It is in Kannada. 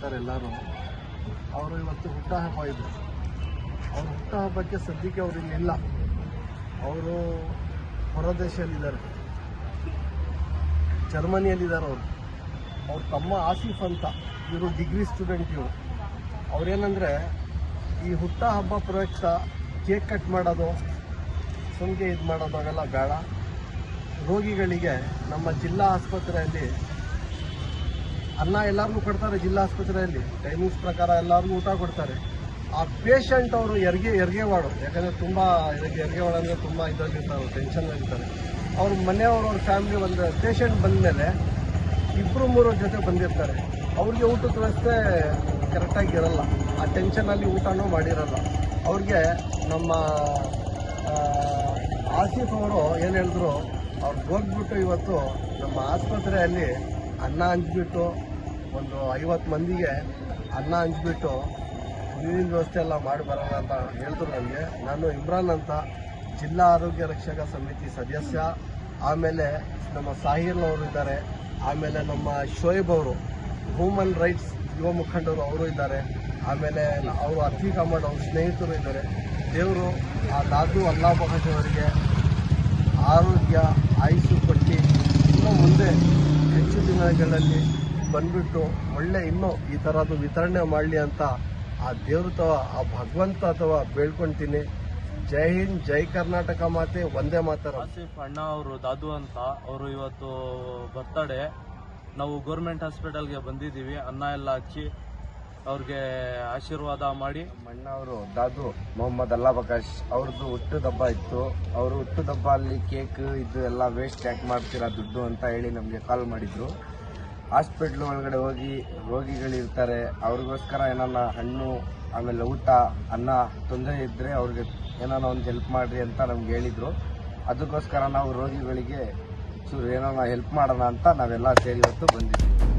ಇರ್ತಾರೆ ಎಲ್ಲರೂ. ಅವರು ಇವತ್ತು ಹುಟ್ಟುಹಬ್ಬ ಇದೆ. ಅವ್ರ ಹುಟ್ಟುಹಬ್ಬಕ್ಕೆ ಸದ್ಯಕ್ಕೆ ಅವರು ಇಲ್ಲಿಲ್ಲ. ಅವರು ಹೊರದೇಶದಲ್ಲಿದ್ದಾರೆ, ಜರ್ಮನಿಯಲ್ಲಿದ್ದಾರೆ. ಅವ್ರ ತಮ್ಮ ಆಸಿಫ್ ಅಂತ, ಇವರು ಡಿಗ್ರಿ ಸ್ಟೂಡೆಂಟ್. ಅವ್ರೇನಂದರೆ ಈ ಹುಟ್ಟುಹಬ್ಬ ಪ್ರಯುಕ್ತ ಕೇಕ್ ಕಟ್ ಮಾಡೋದು, ಸುಮ್ಗೆ ಇದು ಮಾಡೋದು ಅವೆಲ್ಲ ಬೇಡ. ರೋಗಿಗಳಿಗೆ ನಮ್ಮ ಜಿಲ್ಲಾ ಆಸ್ಪತ್ರೆಯಲ್ಲಿ ಅನ್ನ ಎಲ್ಲರಿಗೂ ಕೊಡ್ತಾರೆ. ಜಿಲ್ಲಾ ಆಸ್ಪತ್ರೆಯಲ್ಲಿ ಟೈಮಿಂಗ್ಸ್ ಪ್ರಕಾರ ಎಲ್ಲರಿಗೂ ಊಟ ಕೊಡ್ತಾರೆ. ಆ ಪೇಷಂಟ್ ಅವರು ಹೆರಿಗೆವಾಡು, ಯಾಕಂದರೆ ತುಂಬ ಹೆರಿಗೆವಾಡು ಅಂದರೆ ತುಂಬ ಇದಾಗಿರ್ತಾರೆ, ಟೆನ್ಷನ್ ಆಗಿರ್ತಾರೆ. ಅವ್ರ ಮನೆಯವರು, ಅವ್ರ ಫ್ಯಾಮಿಲಿ ಒಂದು ಪೇಷಂಟ್ ಬಂದ ಮೇಲೆ 2-3 ಜೊತೆ ಬಂದಿರ್ತಾರೆ. ಅವ್ರಿಗೆ ಊಟದ ವ್ಯವಸ್ಥೆ ಕರೆಕ್ಟಾಗಿ ಇರಲ್ಲ. ಆ ಟೆನ್ಷನಲ್ಲಿ ಊಟನೂ ಮಾಡಿರಲ್ಲ. ಅವ್ರಿಗೆ ನಮ್ಮ ಆಸಿಫ್ ಅವರು ಏನು ಹೇಳಿದ್ರು, ಅವ್ರು ಹೋಗ್ಬಿಟ್ಟು ಇವತ್ತು ನಮ್ಮ ಆಸ್ಪತ್ರೆಯಲ್ಲಿ ಅನ್ನ ಹಂಚ್ಬಿಟ್ಟು ಒಂದು 50 ಮಂದಿಗೆ ಅನ್ನ ಹಂಚ್ಬಿಟ್ಟು ನೀರಿನ ವ್ಯವಸ್ಥೆ ಎಲ್ಲ ಮಾಡಿ ಬರೋಣ ಅಂತ ಹೇಳಿದ್ರು ನನಗೆ. ನಾನು ಇಮ್ರಾನ್ ಅಂತ, ಜಿಲ್ಲಾ ಆರೋಗ್ಯ ರಕ್ಷಕ ಸಮಿತಿ ಸದಸ್ಯ. ಆಮೇಲೆ ನಮ್ಮ ಸಾಹಿಲ್ ಅವರು ಇದ್ದಾರೆ. ಆಮೇಲೆ ನಮ್ಮ ಶೋಯಬ್ ಅವರು, ಹ್ಯೂಮನ್ ರೈಟ್ಸ್ ಯುವ ಮುಖಂಡರು ಅವರು ಇದ್ದಾರೆ. ಆಮೇಲೆ ಅವರು ಅತೀಕ್ ಅಹಮದ್ ಅವ್ರ ಸ್ನೇಹಿತರು ಇದ್ದಾರೆ. ದೇವರು ಆ ದಾದು ಅಲ್ಲಾಹ್ ಅವರಿಗೆ ಆರೋಗ್ಯ ಆಯುಷು ಕೊಟ್ಟು ಇನ್ನೂ ಮುಂದೆ ಹೆಚ್ಚು ದಿನಗಳಲ್ಲಿ ಬಂದ್ಬಿಟ್ಟು ಒಳ್ಳೆ ಇನ್ನೂ ಈ ಥರದ್ದು ವಿತರಣೆ ಮಾಡಲಿ ಅಂತ ಆ ದೇವ್ರ ಅಥವಾ ಆ ಭಗವಂತ ಅಥವಾ ಬೇಡ್ಕೊಳ್ತೀನಿ. ಜೈ ಹಿಂದ್, ಜೈ ಕರ್ನಾಟಕ ಮಾತೆ, ಒಂದೇ ಮಾತರ. ಆಸಿಫ್ ಅಣ್ಣ ಅವರು ದಾದು ಅಂತ, ಅವರು ಇವತ್ತು ಬರ್ತಡೇ. ನಾವು ಗೌರ್ಮೆಂಟ್ ಹಾಸ್ಪಿಟಲ್ಗೆ ಬಂದಿದ್ದೀವಿ. ಅನ್ನ ಎಲ್ಲ ಹಚ್ಚಿ ಅವ್ರಿಗೆ ಆಶೀರ್ವಾದ ಮಾಡಿ. ಅಣ್ಣ ಅವರು ದಾದು ಮೊಹಮ್ಮದ್ ಅಲ್ಲಾಬಕಾಶ್ ಅವ್ರದ್ದು ಹುಟ್ಟುದಬ್ಬ ಇತ್ತು. ಅವರು ಹುಟ್ಟುದಬ್ಬ ಅಲ್ಲಿ ಕೇಕ್ ಇದು ಎಲ್ಲ ವೇಸ್ಟ್ ಯಾಕೆ ಮಾಡ್ತೀರಾ ದುಡ್ಡು ಅಂತ ಹೇಳಿ ನಮಗೆ ಕಾಲ್ ಮಾಡಿದ್ರು. ಹಾಸ್ಪಿಟ್ಲ್ ಒಳಗಡೆ ಹೋಗಿ ರೋಗಿಗಳಿರ್ತಾರೆ, ಅವ್ರಿಗೋಸ್ಕರ ಏನಾನ ಹಣ್ಣು ಆಮೇಲೆ ಊಟ ಅನ್ನ ತೊಂದರೆ ಇದ್ದರೆ ಅವ್ರಿಗೆ ಏನಾನ ಒಂದು ಹೆಲ್ಪ್ ಮಾಡಿರಿ ಅಂತ ನಮ್ಗೆ ಹೇಳಿದರು. ಅದಕ್ಕೋಸ್ಕರ ನಾವು ರೋಗಿಗಳಿಗೆ ಚೂರು ಏನಾನ ಹೆಲ್ಪ್ ಮಾಡೋಣ ಅಂತ ನಾವೆಲ್ಲ ಸೇರಿ ಇವತ್ತು ಬಂದಿದ್ದೀವಿ.